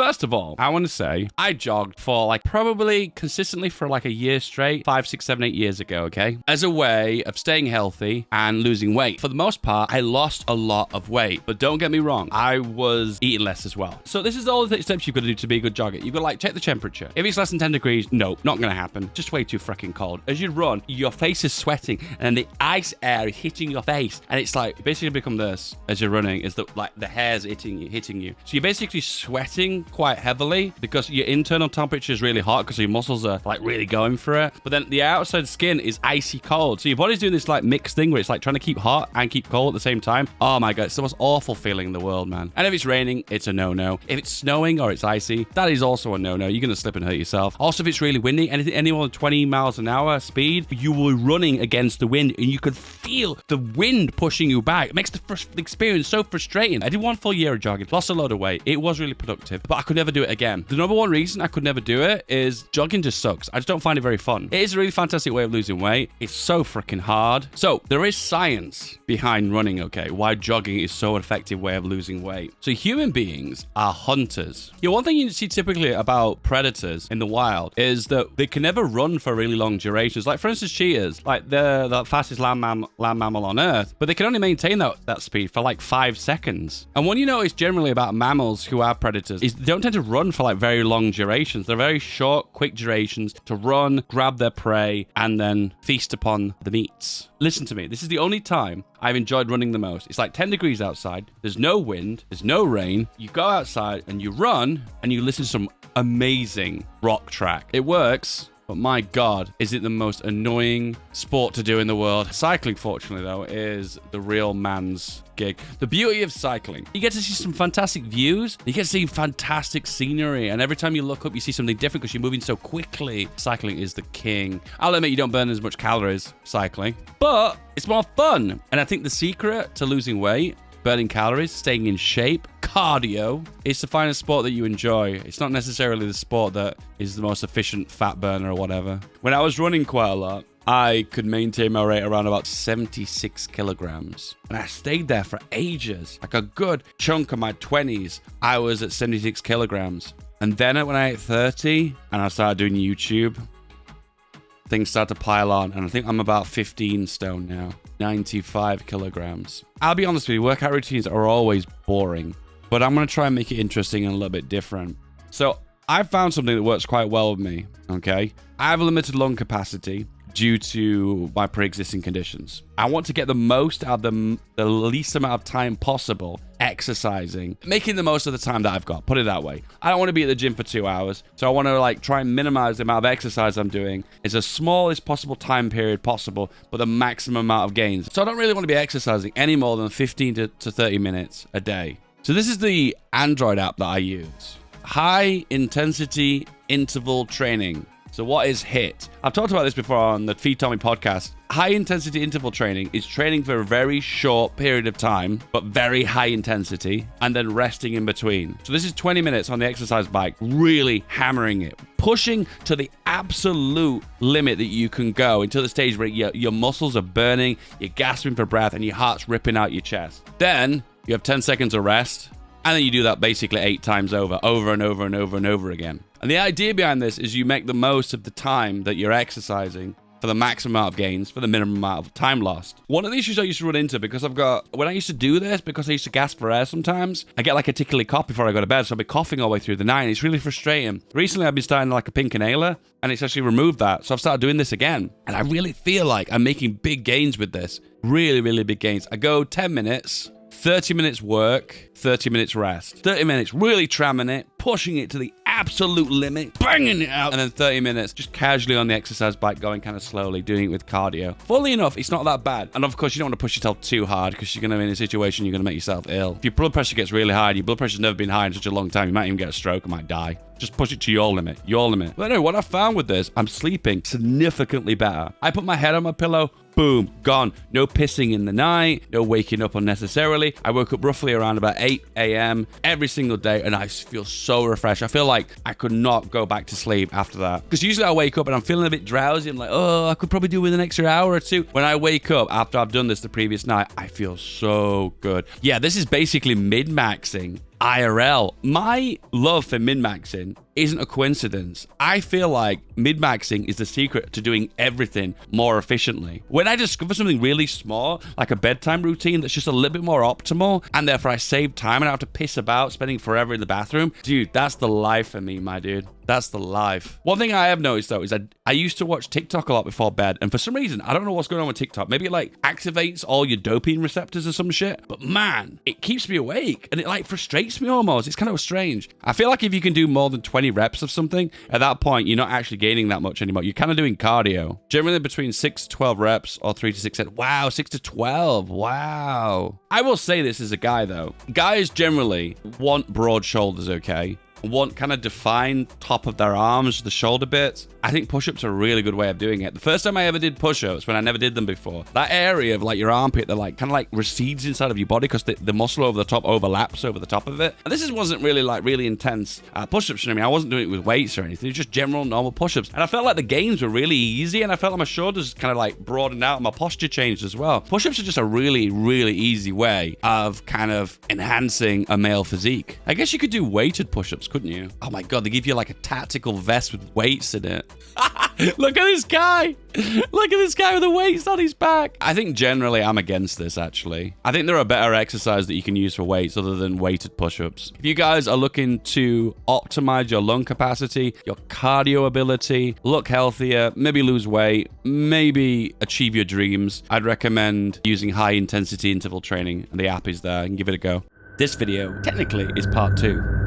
first of all, I want to say I jogged for like probably consistently for like a year straight, 5, 6, 7, 8 years ago, okay? As a way of staying healthy and losing weight. For the most part, I lost a lot of weight, but don't get me wrong, I was eating less as well. So this is all the steps you've got to do to be a good jogger. You've got to like check the temperature. If it's less than 10 degrees, no, not going to happen. Just way too freaking cold. As you run, your face is sweating and the ice air is hitting your face. And it's like, basically become this as you're running, is that like the hair's hitting you. So you're basically sweating quite heavily because your internal temperature is really hot because your muscles are like really going for it. But then the outside skin is icy cold. So your body's doing this like mixed thing where it's like trying to keep hot and keep cold at the same time. Oh my God, it's the most awful feeling in the world, man. And if it's raining, it's a no-no. If it's snowing or it's icy, that is also a no-no. You're going to slip and hurt yourself. Also, if it's really windy, any more than 20 miles an hour speed, you will be running against the wind and you could feel the wind pushing you back. It makes the experience so frustrating. I did one full year of jogging, lost a lot of weight. It was really productive, but I could never do it again. The number one reason I could never do it is jogging just sucks. I just don't find it very fun. It is a really fantastic way of losing weight. It's so freaking hard. So there is science behind running, okay? Why jogging is so an effective way of losing weight. So human beings are hunters. One thing you see typically about predators in the wild is that they can never run for really long durations. Like for instance, cheetahs, like they're the fastest land mammal on Earth, but they can only maintain that speed for like 5 seconds. And what you notice generally about mammals who are predators is they don't tend to run for like very long durations. They're very short, quick durations to run, grab their prey, and then feast upon the meats. Listen to me. This is the only time I've enjoyed running the most. It's like 10 degrees outside. There's no wind. There's no rain. You go outside and you run and you listen to some amazing rock track. It works. But my God, is it the most annoying sport to do in the world? Cycling, fortunately, though, is the real man's gig. The beauty of cycling, you get to see some fantastic views. You get to see fantastic scenery. And every time you look up, you see something different because you're moving so quickly. Cycling is the king. I'll admit you don't burn as much calories cycling, but it's more fun. And I think the secret to losing weight, burning calories, staying in shape, cardio, is to find a sport that you enjoy. It's not necessarily the sport that is the most efficient fat burner or whatever. When I was running quite a lot, I could maintain my rate around about 76 kilograms. And I stayed there for ages. Like a good chunk of my 20s, I was at 76 kilograms. And then when I hit 30 and I started doing YouTube, things start to pile on. And I think I'm about 15 stone now. 95 kilograms. I'll be honest with you, workout routines are always boring, but I'm going to try and make it interesting and a little bit different. So I found something that works quite well with me, okay? I have a limited lung capacity due to my pre-existing conditions. I want to get the most out of the least amount of time possible exercising, making the most of the time that I've got, put it that way. I don't want to be at the gym for 2 hours, so I want to like try and minimize the amount of exercise I'm doing as a smallest possible time period possible, but the maximum amount of gains. So I don't really want to be exercising any more than 15 to 30 minutes a day. So this is the Android app that I use. High intensity interval training. So what is HIIT? I've talked about this before on the Feed Tommy podcast. High intensity interval training is training for a very short period of time, but very high intensity, and then resting in between. So this is 20 minutes on the exercise bike, really hammering it, pushing to the absolute limit that you can go until the stage where your muscles are burning, you're gasping for breath, and your heart's ripping out your chest. Then you have 10 seconds of rest, and then you do that basically 8 times over and over and over and over again. And the idea behind this is you make the most of the time that you're exercising for the maximum amount of gains, for the minimum amount of time lost. One of the issues I used to run into because when I used to do this, because I used to gasp for air sometimes, I get like a tickly cough before I go to bed, so I'll be coughing all the way through the night, and it's really frustrating. Recently, I've been starting like a pink inhaler, and it's actually removed that, so I've started doing this again. And I really feel like I'm making big gains with this. Really, really big gains. I go 10 minutes, 30 minutes work, 30 minutes rest. 30 minutes really tramming it, pushing it to the absolute limit, banging it out, and then 30 minutes just casually on the exercise bike, going kind of slowly, doing it with cardio. Funnily enough, it's not that bad. And of course, you don't want to push yourself too hard because you're going to be in a situation you're going to make yourself ill. If your blood pressure gets really high, and your blood pressure's never been high in such a long time, you might even get a stroke and might die. Just push it to your limit. But anyway, what I found with this, I'm sleeping significantly better. I put my head on my pillow, boom, gone. No pissing in the night, no waking up unnecessarily. I woke up roughly around about 8 a.m. every single day, and I feel so refreshed. I feel like I could not go back to sleep after that. Because usually I wake up and I'm feeling a bit drowsy. I'm like, oh, I could probably do with an extra hour or two. When I wake up after I've done this the previous night, I feel so good. Yeah, this is basically min-maxing IRL. My love for min-maxing isn't a coincidence. I feel like min-maxing is the secret to doing everything more efficiently. When I discover something really small, like a bedtime routine that's just a little bit more optimal, and therefore I save time and I don't have to piss about spending forever in the bathroom, dude, that's the life for me, my dude. That's the life. One thing I have noticed though is I used to watch TikTok a lot before bed, and for some reason, I don't know what's going on with TikTok. Maybe it like activates all your dopamine receptors or some shit, but man, it keeps me awake and it like frustrates me almost. It's kind of strange. I feel like if you can do more than 20 reps of something, at that point, you're not actually gaining that much anymore. You're kind of doing cardio. Generally between 6 to 12 reps or 3 to 6 sets. Wow, 6 to 12. Wow. I will say this as a guy though. Guys generally want broad shoulders, okay? Want kind of defined top of their arms, the shoulder bits. I think push-ups are a really good way of doing it. The first time I ever did push-ups, when I never did them before, that area of like your armpit that like kind of like recedes inside of your body because the muscle over the top overlaps over the top of it. And this wasn't really like really intense push-ups. You know what I mean? I wasn't doing it with weights or anything. It was just general normal push-ups. And I felt like the gains were really easy, and I felt like my shoulders kind of like broadened out and my posture changed as well. Push-ups are just a really, really easy way of kind of enhancing a male physique. I guess you could do weighted push-ups, couldn't you? Oh my God, they give you like a tactical vest with weights in it. Look at this guy. Look at this guy with the weights on his back. I think generally I'm against this, actually. I think there are better exercises that you can use for weights other than weighted push-ups. If you guys are looking to optimize your lung capacity, your cardio ability, look healthier, maybe lose weight, maybe achieve your dreams, I'd recommend using high-intensity interval training. And the app is there. You can give it a go. This video technically is part 2.